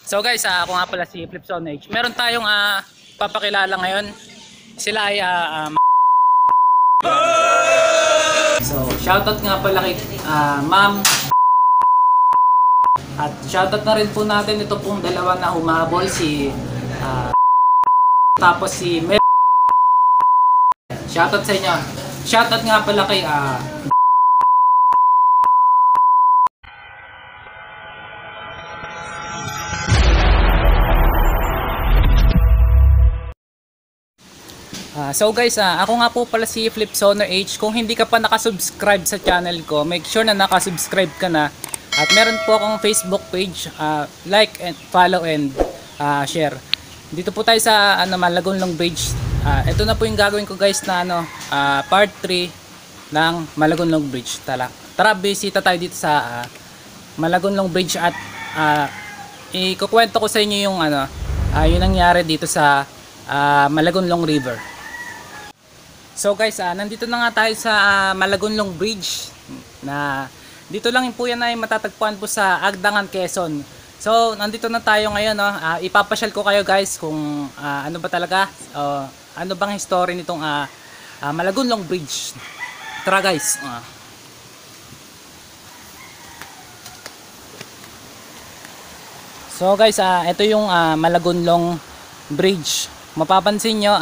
So guys, ako nga pala si Flipzone H. Meron tayong papakilala ngayon. Sila ay So, shoutout nga pala kay Ma'am. At shoutout na rin po natin ito pong dalawa na humabol, si tapos si Mel. Shoutout sa inyo. Shoutout nga pala kay So guys, ako nga po pala si Flipzone H. Kung hindi ka pa nakasubscribe sa channel ko, make sure na nakasubscribe ka na. At meron po akong Facebook page, like and follow and share. Dito po tayo sa Malagonlong Bridge. Ito na po yung gagawin ko guys na part 3 ng Malagonlong Bridge. Tara, bisita tayo dito sa Malagonlong Bridge at ikukwento ko sa inyo yung yung nangyari dito sa Malagonlong River. So guys, nandito na nga tayo sa Malagonlong Bridge na dito lang po yan ay matatagpuan po sa Agdangan, Quezon. So nandito na tayo ngayon, ipapasyal ko kayo guys kung ano ba talaga, ano bang history nitong Malagonlong Bridge. Tara guys. So guys, ito yung Malagonlong Bridge. Mapapansin nyo,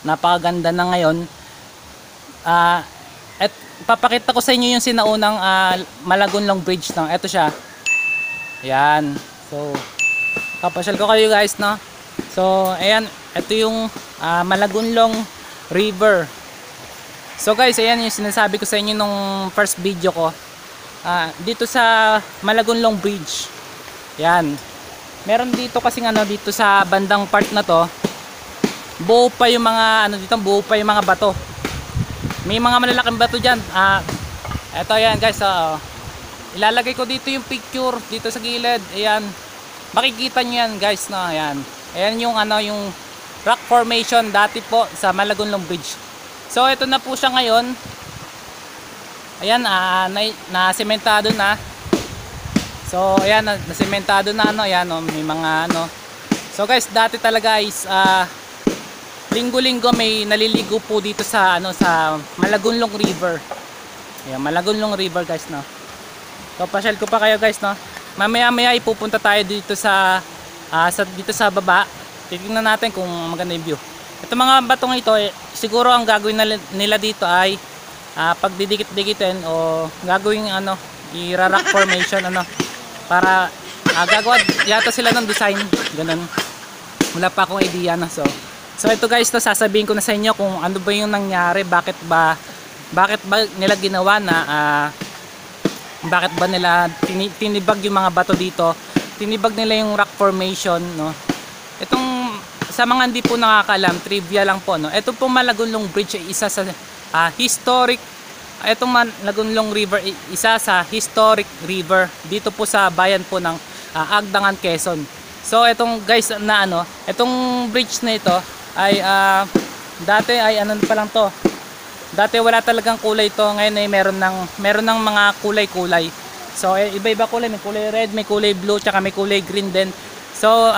napakaganda na ngayon. At papakita ko sa inyo yung sinaunang Malagonlong Bridge. No? Ito siya. Ayan. So, papasyal ko kayo guys. No? So, ayan. Ito yung Malagonlong River. So guys, ayan yung sinasabi ko sa inyo nung first video ko. Dito sa Malagonlong Bridge. Ayan. Meron dito kasi dito sa bandang part na to, buo pa yung mga buo pa yung mga bato. May mga malalaking bato diyan. Ito ayan guys, ilalagay ko dito yung picture dito sa gilid. Ayan. Makikita niyo yan guys, no. Ayan. Ayan yung yung rock formation dati po sa Malagonlong Bridge. So ito na po siya ngayon. Ayan, na-sementado na. So ayan, na-sementado na ayan, may mga So guys, dati talaga is linggo-linggo may naliligo po dito sa sa Malagonlong River. Ayan, Malagonlong River guys, no. So pasyal ko pa kayo guys, no. Mamaya-maya ipupunta tayo dito dito sa baba. Titingnan natin kung maganda yung view. Ito mga batong ito, siguro ang gagawin nila dito ay pagdidikit-dikitin o gagawing i-rock formation para gagawa yata sila ng design, ganun. Wala pa akong idea na. So ito guys, sasabihin ko na sa inyo kung ano ba yung nangyari, bakit ba nila ginawa na bakit ba nila tinibag yung mga bato dito, tinibag nila yung rock formation, no. Itong sa mga hindi po nakakaalam, trivia lang po, no. Ito po Malagonlong Bridge ay isa sa historic. Itong Malagonlong River, isa sa historic river dito po sa bayan po ng Agdangan, Quezon. So itong guys itong bridge na ito ay dati ay pa lang to. Dati wala talagang kulay to, ngayon ay meron ng mga kulay-kulay. So iba-iba kulay, may kulay red, may kulay blue, tsaka may kulay green din. So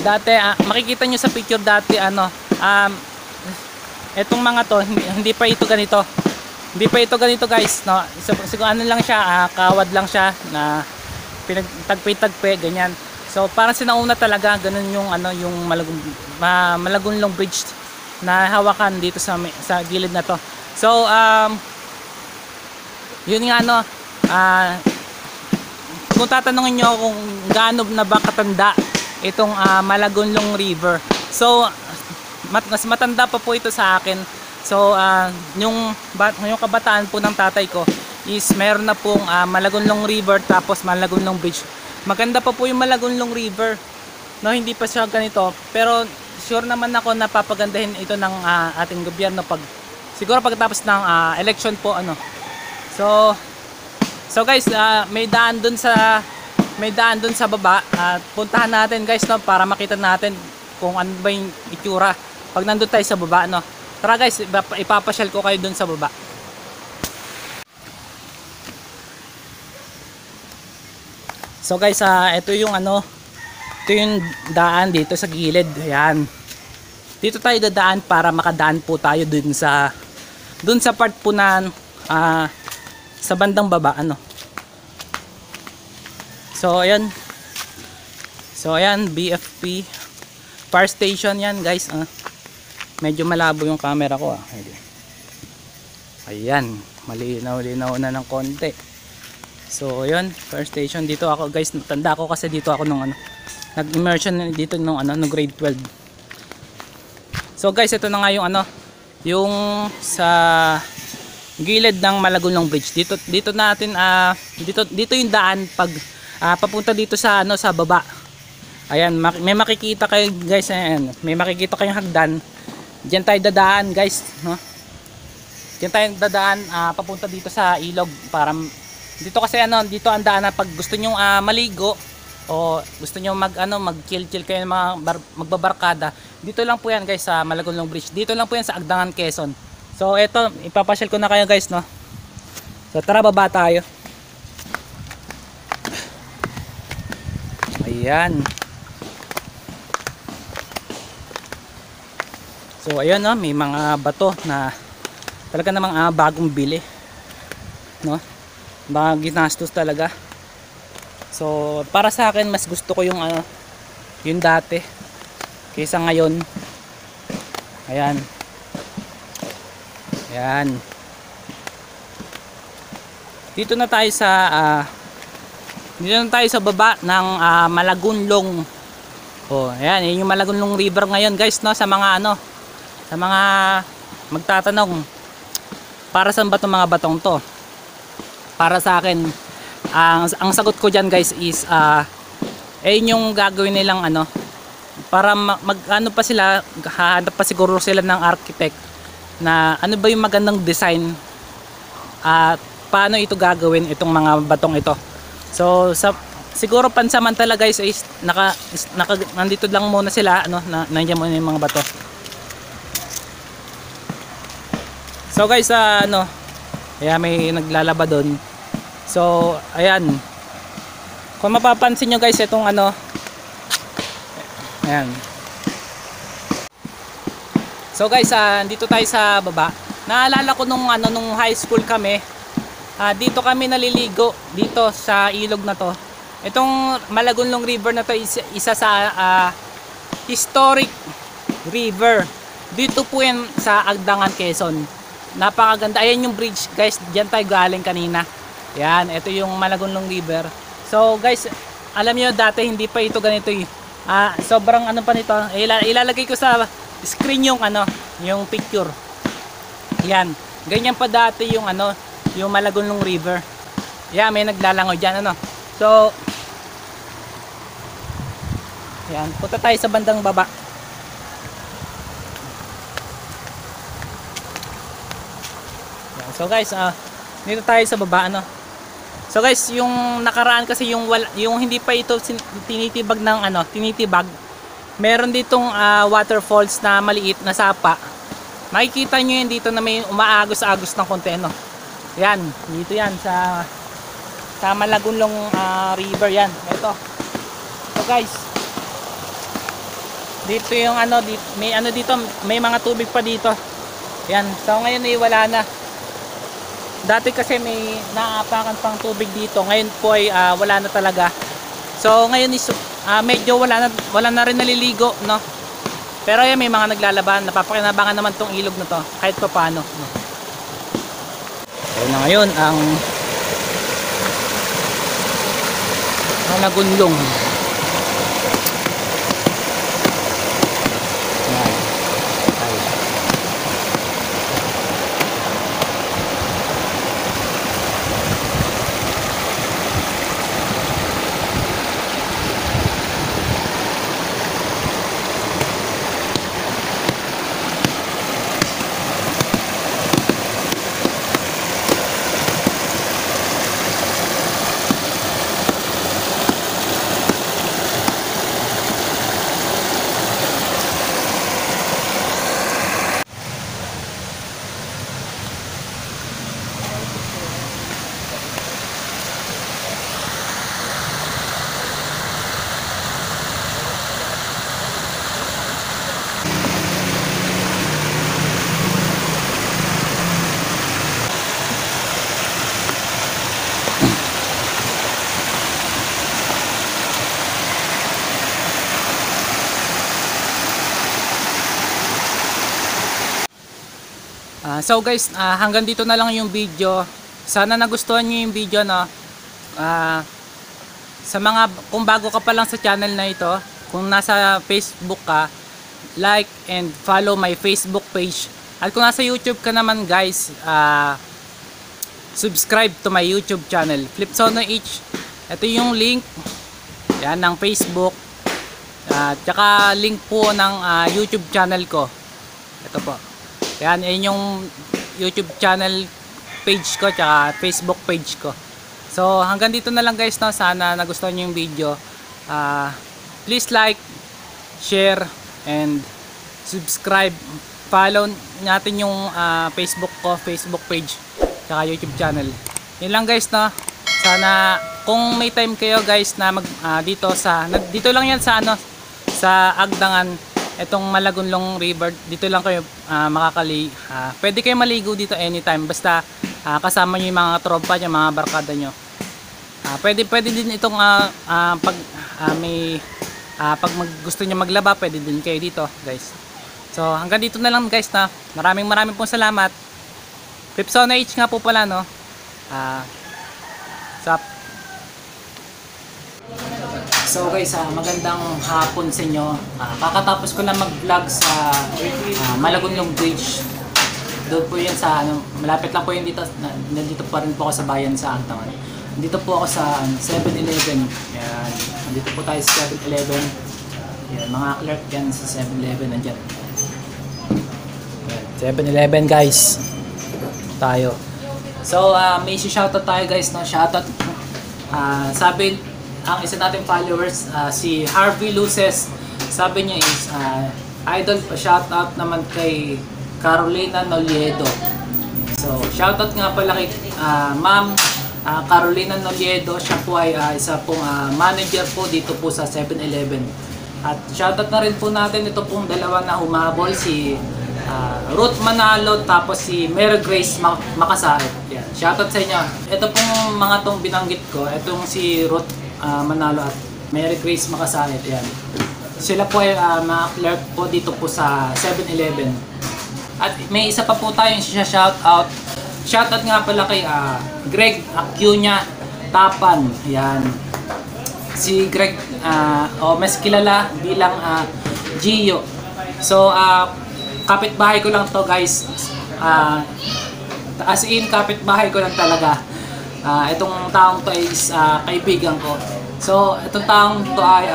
dati makikita nyo sa picture dati etong mga to hindi pa ito ganito. Hindi pa ito ganito guys, no. Siguro lang siya, kawad lang siya na pinagtagpi-tagpi ganyan. So parang sinauna talaga ganun yung yung Malagonlong Bridge na hawakan dito sa gilid na to. So yun nga kung tatanungin niyo kung gaano na ba katanda itong Malagonlong River. So mas matanda pa po ito sa akin. So yung kabataan po ng tatay ko is meron na pong Malagonlong River tapos Malagonlong Bridge. Maganda pa po yung Malagonlong River, no, hindi pa siya ganito, pero sure naman ako na papagandahin ito ng ating gobyerno siguro pagkatapos ng election po So guys, may daan dun sa baba at puntahan natin guys, no, para makita natin kung ano ba yung itsura pag nandun tayo sa baba, no. Tara guys, ipapasyal ko kayo dun sa baba. So guys, ito yung ito yung daan dito sa gilid. Ayan. Dito tayo dadaan para makadaan po tayo dun sa part po na sa bandang baba So ayan. So ayan, BFP Fire Station yan guys. Medyo malabo yung camera ko Ayan, malinaw-linaw na ng konti. So ayun, Fire Station dito ako guys. Tanda ko kasi dito ako nung nag-immersion dito nung grade 12. So guys, ito na nga yung yung sa gilid ng Malagonlong Bridge. Dito natin dito yung daan pag papunta dito sa sa baba. Ayan, may makikita kayo guys, ayan. May makikita kayong hagdan. Diyan tayo dadaan guys, no? Diyan tayo dadaan papunta dito sa ilog para dito kasi dito ang daan pag gusto niyo maligo o gusto niyo mag-chill kayo magbabarkada. Dito lang po yan guys sa Malagonlong Bridge. Dito lang po yan sa Agdangan, Quezon. So eto, ipapasyal ko na kayo guys, no? So tara, baba tayo. Ayan. So ayun, may mga bato na talaga namang bagong bili, no? Mga ginastos talaga. So para sa akin mas gusto ko yung yung dati kaysa ngayon. Ayan. Ayan. Dito na tayo sa baba ng Malagonlong. Ayan, yun yung Malagonlong River ngayon guys, no? Sa mga sa mga magtatanong, para saan ba itong mga batong to? Para sa akin, ang sagot ko dyan guys is yun yung gagawin nilang para pa sila, hahanap pa siguro sila ng architect na ano ba yung magandang design at paano ito gagawin, itong mga batong ito. So siguro pansamantala guys is nandito lang muna sila, nandiyan muna yung mga bato. So guys, ayan, may naglalaba doon. So ayan, kung mapapansin nyo guys, itong ayan. So guys, dito tayo sa baba. Naalala ko nung high school kami, dito kami naliligo dito sa ilog na to. Itong Malagonlong River na to is isa sa historic river. Dito po yan sa Agdangan, Quezon. Napakaganda. Ayan yung bridge guys, diyan tayo galing kanina. Yan, ito yung Malagonlong River. So guys, alam niyo dati hindi pa ito ganito sobrang pa nito. Ilalagay ko sa screen yung yung picture. Yan, ganyan pa dati yung yung Malagonlong River. Yan, may naglalangoy diyan So yan, punta tayo sa bandang baba. So guys, dito tayo sa baba So guys, yung nakaraan kasi yung hindi pa ito tinitibag ng tinitibag. Meron ditong waterfalls na maliit na sapa. Makikita nyo yun dito na may umaagos-agos ng konti Yan, dito yan sa Malagonlong River yan. Ito. So guys, dito yung dito may mga tubig pa dito. Yan. So ngayon wala na. Dati kasi may naapakan pang tubig dito. Ngayon po ay wala na talaga. So ngayon is medyo wala na rin naliligo, no? Pero yan, may mga naglalaban. Napapakinabangan naman tong ilog na to kahit pa paano, no? So na ngayon ang Malagonlong. So guys, hanggang dito na lang yung video. Sana nagustuhan nyo yung video, no? Sa mga, kung bago ka pa lang sa channel na ito, kung nasa Facebook ka, like and follow my Facebook page. At kung nasa YouTube ka naman guys, subscribe to my YouTube channel, Flipsono H. Ito yung link yan ng Facebook, tsaka link po ng YouTube channel ko. Ito po yan, yung YouTube channel page ko tsaka Facebook page ko. So hanggang dito na lang guys, no? Sana nagustuhan nyo yung video. Please like, share and subscribe. Follow natin yung Facebook ko, Facebook page tsaka YouTube channel. Yun lang guys, no? Sana kung may time kayo guys na dito lang yan sa sa Agdangan, etong Malagonlong River, dito lang kayo pwede kayo maligo dito anytime, basta kasama nyo yung mga tropa nyo, mga barkada nyo. Pwede din itong pag gusto nyo maglaba, pwede din kayo dito guys. So hanggang dito na lang guys, na maraming pong salamat. Flipsono H nga po pala, no? So guys, magandang hapon sa inyo. Kakatapos ko lang mag-vlog sa Malagonlong Bridge. Doon po yan sa malapit lang po yun dito. Nandito pa rin po ako sa bayan sa Agdangan. Dito po ako sa 7-Eleven. Yan. Nandito po tayo sa 7-Eleven. Yan, mga clerk yan sa 7-Eleven nandiyan. 7-Eleven guys. Tayo. So may shoutout tayo guys, no? Shoutout. Sabi ang isa nating followers, si Harvey Luces, sabi niya is idol, pa shoutout naman kay Carolina Noliedo. So shoutout nga pala kay Ma'am Carolina Noliedo. Siya po ay isa pong manager po dito po sa 7-Eleven. At shoutout na rin po natin ito pong dalawa na humabol, si Ruth Manalo tapos si Mary Grace Makasaet. Yan. Shoutout sa inyo. Ito pong mga tong binanggit ko, itong si Ruth Manalo at Mary Grace Makasaet. Yan. Sila po ay mga clerk po dito po sa 7-Eleven. At may isa pa po tayong shoutout. Shoutout nga pala kay Greg Acuña Tapan. Yan. Si Greg mas kilala bilang Gio. So kapitbahay ko lang to guys. As in kapitbahay ko lang talaga. Itong taong to is kaibigan ko. So itong taong to ay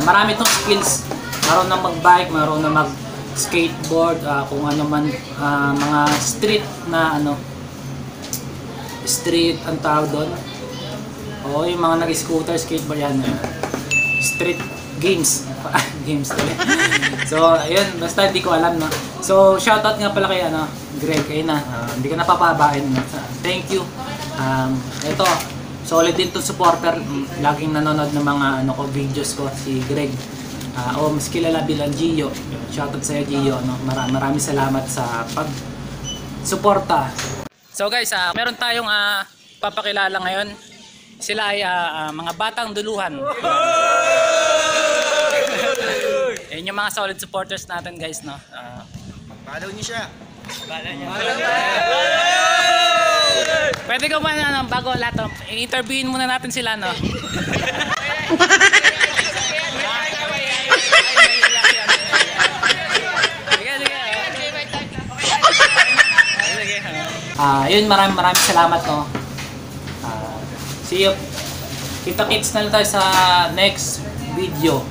marami tong skills. Marunong mag-bike, marunong mag-skateboard, kung ano man, mga street na street ang tawag doon. O yung mga nag-scooter, skateboard yan. Street games. Games talaga. So, ayun, basta hindi ko alam, no. So, shoutout nga pala kay Greg, ayun na. Hindi ka napapabain, no. Thank you. Ito, solid din to supporter, laging nanonood ng mga videos ko, si Greg. Mas kilala bilang Gio. Shoutout sa iyo, Gio, no. Maraming salamat sa pag-suporta. So guys, meron tayong papakilala ngayon. Sila ay mga batang duluhan. Ayun yung mga solid supporters natin guys, no. Follow niyo siya. Pwede ko ba bago lahat, i-interviewin muna natin sila, no? Yun, maraming salamat, no. See you. Kita-kits na lang tayo sa next video.